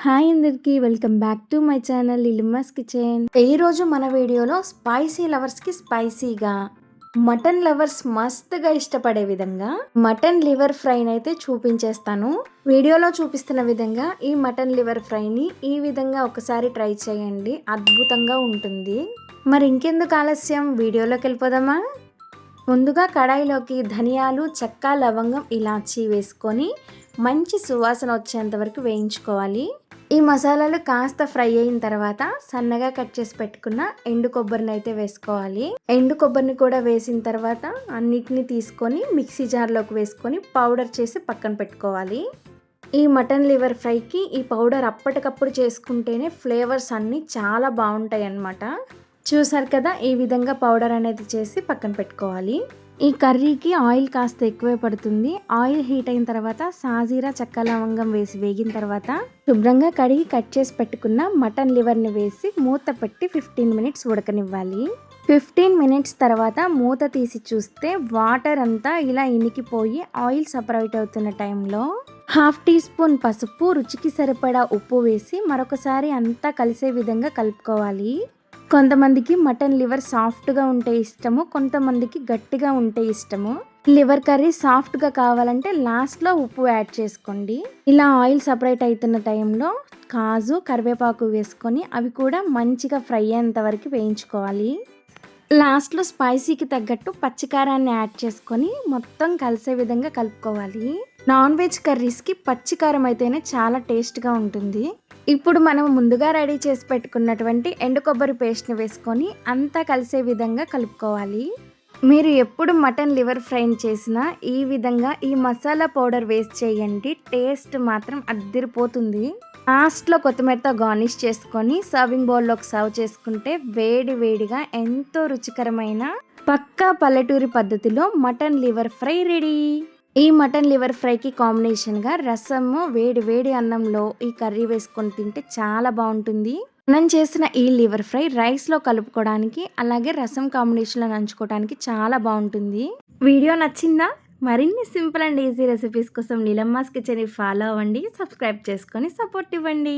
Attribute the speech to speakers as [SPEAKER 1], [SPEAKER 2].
[SPEAKER 1] Hi అందరికీ welcome back to my channel Lilima's kitchen. ఈ రోజు మన వీడియోలో స్పైసీ లవర్స్కి స్పైసీగా, మటన్ లవర్స్ మస్తుగా ఇష్టపడే విధంగా మటన్ లివర్ ఫ్రైని అయితే చూపించేస్తాను. వీడియోలో చూపిస్తున్న విధంగా ఈ మటన్ లివర్ ఫ్రైని ఈ విధంగా ఒకసారి ట్రై చేయండి, అద్భుతంగా ఉంటుంది. మరి ఇంకెందుకు ఆలస్యం, వీడియోలోకి వెళ్ళిపోదామా? ముందుగా కడాయిలోకి ధనియాలు, చెక్క, లవంగం, ఇలాచీ వేసుకొని మంచి సువాసన వచ్చేంత వరకు వేయించుకోవాలి. ఈ మసాలాలు కాస్త ఫ్రై అయిన తర్వాత సన్నగా కట్ చేసి పెట్టుకున్న ఎండు కొబ్బరిని అయితే వేసుకోవాలి. ఎండు కొబ్బరిని కూడా వేసిన తర్వాత అన్నిటిని తీసుకొని మిక్సీ జార్లోకి వేసుకొని పౌడర్ చేసి పక్కన పెట్టుకోవాలి. ఈ మటన్ లివర్ ఫ్రైకి ఈ పౌడర్ అప్పటికప్పుడు చేసుకుంటేనే ఫ్లేవర్స్ అన్నీ చాలా బాగుంటాయి అన్నమాట. చూసారు కదా, ఈ విధంగా పౌడర్ అనేది చేసి పక్కన పెట్టుకోవాలి. ఈ కర్రీకి ఆయిల్ కాస్త ఎక్కువే పడుతుంది. ఆయిల్ హీట్ అయిన తర్వాత సాజీరా, చెక్క, లవంగం వేసి వేగిన తర్వాత శుభ్రంగా కడిగి కట్ చేసి పెట్టుకున్న మటన్ లివర్ని వేసి మూత పెట్టి 15 మినిట్స్ ఉడకనివ్వాలి. 15 మినిట్స్ తర్వాత మూత తీసి చూస్తే వాటర్ అంతా ఇలా ఇనికిపోయి ఆయిల్ సపరేట్ అవుతున్న టైంలో 1/2 టీ స్పూన్ పసుపు, రుచికి సరిపడా ఉప్పు వేసి మరొకసారి అంతా కలిసే విధంగా కలుపుకోవాలి. కొంతమందికి మటన్ లివర్ సాఫ్ట్గా ఉంటే ఇష్టము, కొంతమందికి గట్టిగా ఉంటే ఇష్టము. లివర్ కర్రీ సాఫ్ట్గా కావాలంటే లాస్ట్లో ఉప్పు యాడ్ చేసుకోండి. ఇలా ఆయిల్ సపరేట్ అవుతున్న టైంలో కాజు, కరివేపాకు వేసుకొని అవి కూడా మంచిగా ఫ్రై అయ్యేంత వరకు వేయించుకోవాలి. లాస్ట్లో స్పైసీకి తగ్గట్టు పచ్చికారాన్ని యాడ్ చేసుకొని మొత్తం కలిసే విధంగా కలుపుకోవాలి. నాన్ వెజ్ కర్రీస్కి పచ్చికారం అయితేనే చాలా టేస్ట్గా ఉంటుంది. ఇప్పుడు మనం ముందుగా రెడీ చేసి పెట్టుకున్నటువంటి ఎండు కొబ్బరి పేస్ట్ని వేసుకొని అంతా కలిసే విధంగా కలుపుకోవాలి. మీరు ఎప్పుడు మటన్ లివర్ ఫ్రైని చేసినా ఈ విధంగా ఈ మసాలా పౌడర్ వేస్ట్ చేయండి, టేస్ట్ మాత్రం అద్దిరిపోతుంది. లాస్ట్లో కొత్తిమీరతో గార్నిష్ చేసుకొని సర్వింగ్ బౌల్లోకి సర్వ్ చేసుకుంటే వేడి వేడిగా ఎంతో రుచికరమైన పక్కా పల్లెటూరి పద్ధతిలో మటన్ లివర్ ఫ్రై రెడీ. ఈ మటన్ లివర్ ఫ్రైకి కాంబినేషన్గా రసము, వేడి వేడి అన్నంలో ఈ కర్రీ వేసుకొని తింటే చాలా బాగుంటుంది. మనం చేసిన ఈ లివర్ ఫ్రై రైస్లో కలుపుకోవడానికి, అలాగే రసం కాంబినేషన్లో నంచుకోవడానికి చాలా బాగుంటుంది. వీడియో నచ్చిందా? మరిన్ని సింపుల్ అండ్ ఈజీ రెసిపీస్ కోసం నీలమ్మాస్ కిచెన్ని ఫాలో అవ్వండి, సబ్స్క్రైబ్ చేసుకొని సపోర్ట్ ఇవ్వండి.